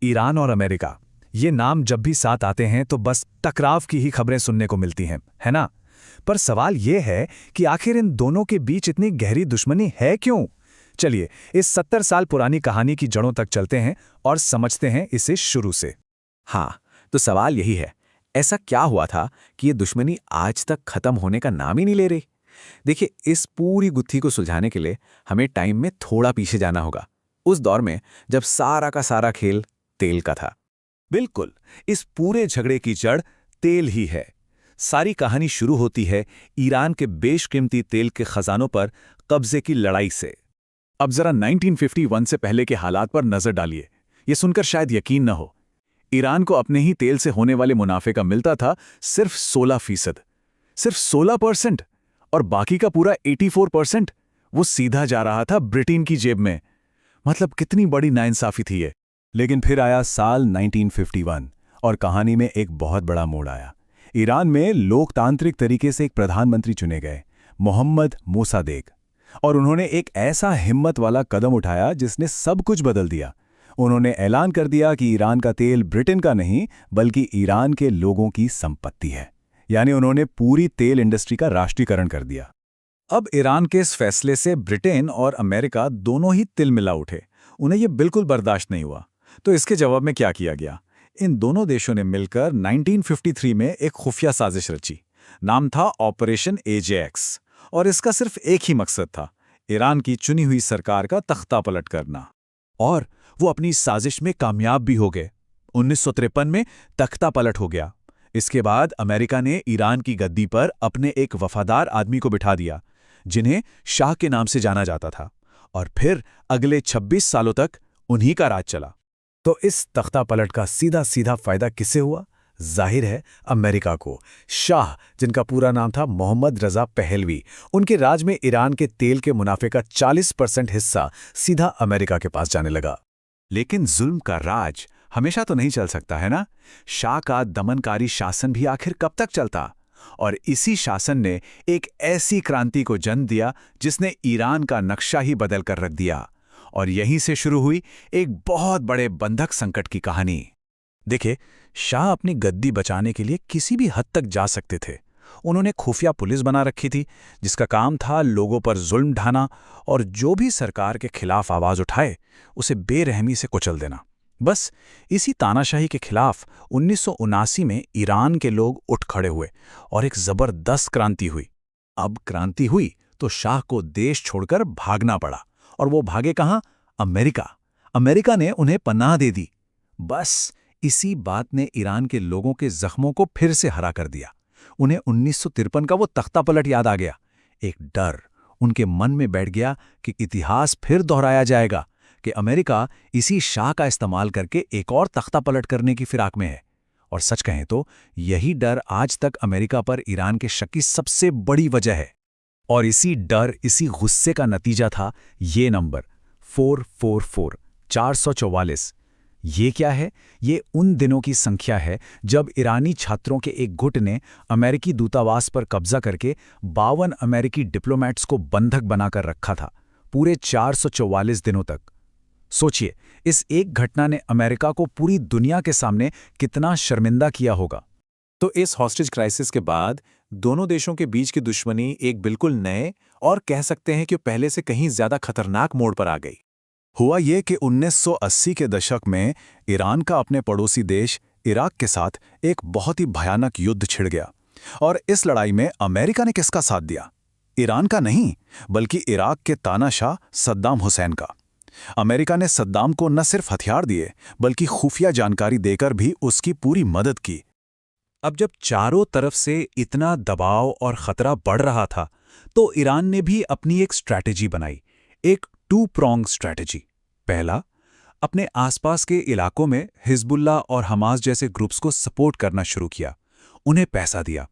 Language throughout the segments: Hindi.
ईरान और अमेरिका, ये नाम जब भी साथ आते हैं तो बस टकराव की ही खबरें सुनने को मिलती हैं, है ना? पर सवाल ये है कि आखिर इन दोनों के बीच इतनी गहरी दुश्मनी है क्यों? चलिए, इस 70 साल पुरानी कहानी की जड़ों तक चलते हैं और समझते हैं इसे शुरू से। हाँ, तो सवाल यही है, ऐसा क्या हुआ था कि ये दुश्मनी आज तक खत्म होने का नाम ही नहीं ले रही? देखिए, इस पूरी गुत्थी को सुलझाने के लिए हमें टाइम में थोड़ा पीछे जाना होगा, उस दौर में जब सारा का सारा खेल तेल का था। बिल्कुल, इस पूरे झगड़े की जड़ तेल ही है। सारी कहानी शुरू होती है ईरान के बेशकीमती तेल के खजानों पर कब्जे की लड़ाई से। अब जरा 1951 से पहले के हालात पर नजर डालिए। ये सुनकर शायद यकीन न हो, ईरान को अपने ही तेल से होने वाले मुनाफे का मिलता था सिर्फ 16%। सिर्फ 16%, और बाकी का पूरा 84% वो सीधा जा रहा था ब्रिटेन की जेब में। मतलब कितनी बड़ी नाइंसाफी थी ये। लेकिन फिर आया साल 1951 और कहानी में एक बहुत बड़ा मोड़ आया। ईरान में लोकतांत्रिक तरीके से एक प्रधानमंत्री चुने गए, मोहम्मद मोसादेक। और उन्होंने एक ऐसा हिम्मत वाला कदम उठाया जिसने सब कुछ बदल दिया। उन्होंने ऐलान कर दिया कि ईरान का तेल ब्रिटेन का नहीं बल्कि ईरान के लोगों की संपत्ति है। यानी उन्होंने पूरी तेल इंडस्ट्री का राष्ट्रीयकरण कर दिया। अब ईरान के इस फैसले से ब्रिटेन और अमेरिका दोनों ही तिलमिला उठे। उन्हें यह बिल्कुल बर्दाश्त नहीं हुआ। तो इसके जवाब में क्या किया गया? इन दोनों देशों ने मिलकर 1953 में एक खुफिया साजिश रची। नाम था ऑपरेशन एजेएक्स, और इसका सिर्फ एक ही मकसद था, ईरान की चुनी हुई सरकार का तख्तापलट करना। और वो अपनी साजिश में कामयाब भी हो गए। 1953 में तख्तापलट हो गया। इसके बाद अमेरिका ने ईरान की गद्दी पर अपने एक वफादार आदमी को बिठा दिया, जिन्हें शाह के नाम से जाना जाता था। और फिर अगले 26 सालों तक उन्हीं का राज चला। तो इस तख्तापलट का सीधा सीधा फायदा किसे हुआ? जाहिर है अमेरिका को। शाह, जिनका पूरा नाम था मोहम्मद रजा पहलवी, उनके राज में ईरान के तेल के मुनाफे का 40% हिस्सा सीधा अमेरिका के पास जाने लगा। लेकिन जुल्म का राज हमेशा तो नहीं चल सकता है ना। शाह का दमनकारी शासन भी आखिर कब तक चलता? और इसी शासन ने एक ऐसी क्रांति को जन्म दिया जिसने ईरान का नक्शा ही बदल कर रख दिया। और यहीं से शुरू हुई एक बहुत बड़े बंधक संकट की कहानी। देखिए, शाह अपनी गद्दी बचाने के लिए किसी भी हद तक जा सकते थे। उन्होंने खुफिया पुलिस बना रखी थी, जिसका काम था लोगों पर जुल्म ढाना और जो भी सरकार के खिलाफ आवाज उठाए उसे बेरहमी से कुचल देना। बस इसी तानाशाही के खिलाफ 1979 में ईरान के लोग उठ खड़े हुए और एक जबरदस्त क्रांति हुई। अब क्रांति हुई तो शाह को देश छोड़कर भागना पड़ा। और वो भागे कहाँ? अमेरिका। अमेरिका ने उन्हें पनाह दे दी। बस इसी बात ने ईरान के लोगों के जख्मों को फिर से हरा कर दिया। उन्हें 1953 का वो तख्तापलट याद आ गया। एक डर उनके मन में बैठ गया कि इतिहास फिर दोहराया जाएगा, कि अमेरिका इसी शाह का इस्तेमाल करके एक और तख्तापलट करने की फिराक में है। और सच कहें तो यही डर आज तक अमेरिका पर ईरान के शक की सबसे बड़ी वजह है। और इसी डर, इसी गुस्से का नतीजा था ये नंबर 444, 444। ये क्या है? ये उन दिनों की संख्या है जब ईरानी छात्रों के एक गुट ने अमेरिकी दूतावास पर कब्जा करके 52 अमेरिकी डिप्लोमैट्स को बंधक बनाकर रखा था, पूरे 444 दिनों तक। सोचिए, इस एक घटना ने अमेरिका को पूरी दुनिया के सामने कितना शर्मिंदा किया होगा। तो इस हॉस्टेज क्राइसिस के बाद दोनों देशों के बीच की दुश्मनी एक बिल्कुल नए और कह सकते हैं कि पहले से कहीं ज्यादा खतरनाक मोड़ पर आ गई। हुआ ये कि 1980 के दशक में ईरान का अपने पड़ोसी देश इराक के साथ एक बहुत ही भयानक युद्ध छिड़ गया। और इस लड़ाई में अमेरिका ने किसका साथ दिया? ईरान का नहीं, बल्कि इराक के तानाशाह सद्दाम हुसैन का। अमेरिका ने सद्दाम को न सिर्फ हथियार दिए बल्कि खुफिया जानकारी देकर भी उसकी पूरी मदद की। अब जब चारों तरफ से इतना दबाव और खतरा बढ़ रहा था, तो ईरान ने भी अपनी एक स्ट्रैटेजी बनाई, एक टू प्रॉन्ग स्ट्रैटेजी। पहला, अपने आसपास के इलाकों में हिजबुल्लाह और हमास जैसे ग्रुप्स को सपोर्ट करना शुरू किया, उन्हें पैसा दिया।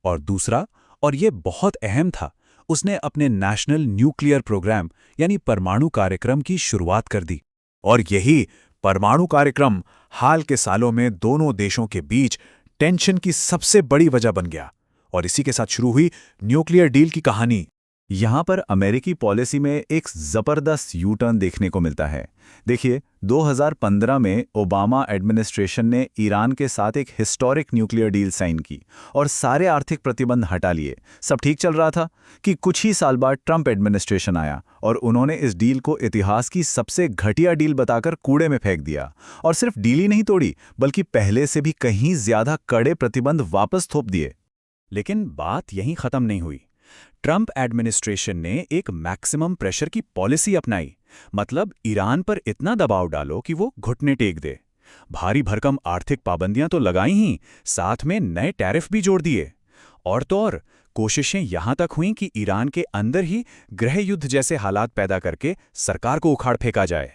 और दूसरा, और ये बहुत अहम था, उसने अपने नेशनल न्यूक्लियर प्रोग्राम यानी परमाणु कार्यक्रम की शुरुआत कर दी। और यही परमाणु कार्यक्रम हाल के सालों में दोनों देशों के बीच टेंशन की सबसे बड़ी वजह बन गया। और इसी के साथ शुरू हुई न्यूक्लियर डील की कहानी। यहाँ पर अमेरिकी पॉलिसी में एक ज़बरदस्त यू टर्न देखने को मिलता है। देखिए, 2015 में ओबामा एडमिनिस्ट्रेशन ने ईरान के साथ एक हिस्टोरिक न्यूक्लियर डील साइन की और सारे आर्थिक प्रतिबंध हटा लिए। सब ठीक चल रहा था कि कुछ ही साल बाद ट्रंप एडमिनिस्ट्रेशन आया और उन्होंने इस डील को इतिहास की सबसे घटिया डील बताकर कूड़े में फेंक दिया। और सिर्फ डील ही नहीं तोड़ी, बल्कि पहले से भी कहीं ज्यादा कड़े प्रतिबंध वापस थोप दिए। लेकिन बात यहीं खत्म नहीं हुई। ट्रंप एडमिनिस्ट्रेशन ने एक मैक्सिमम प्रेशर की पॉलिसी अपनाई, मतलब ईरान पर इतना दबाव डालो कि वो घुटने टेक दे। भारी भरकम आर्थिक पाबंदियां तो लगाई ही, साथ में नए टैरिफ भी जोड़ दिए। और तो और कोशिशें यहां तक हुईं कि ईरान के अंदर ही गृह युद्ध जैसे हालात पैदा करके सरकार को उखाड़ फेंका जाए।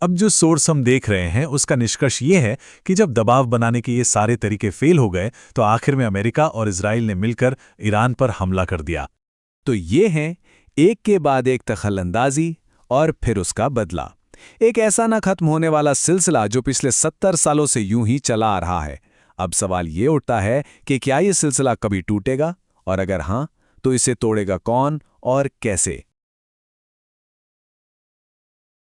अब जो सोर्स हम देख रहे हैं उसका निष्कर्ष ये है कि जब दबाव बनाने के ये सारे तरीके फेल हो गए तो आखिर में अमेरिका और इजराइल ने मिलकर ईरान पर हमला कर दिया। तो ये हैं एक के बाद एक दखलंदाजी और फिर उसका बदला। एक ऐसा न खत्म होने वाला सिलसिला जो पिछले 70 सालों से यूं ही चला आ रहा है। अब सवाल ये उठता है कि क्या ये सिलसिला कभी टूटेगा, और अगर हाँ, तो इसे तोड़ेगा कौन और कैसे?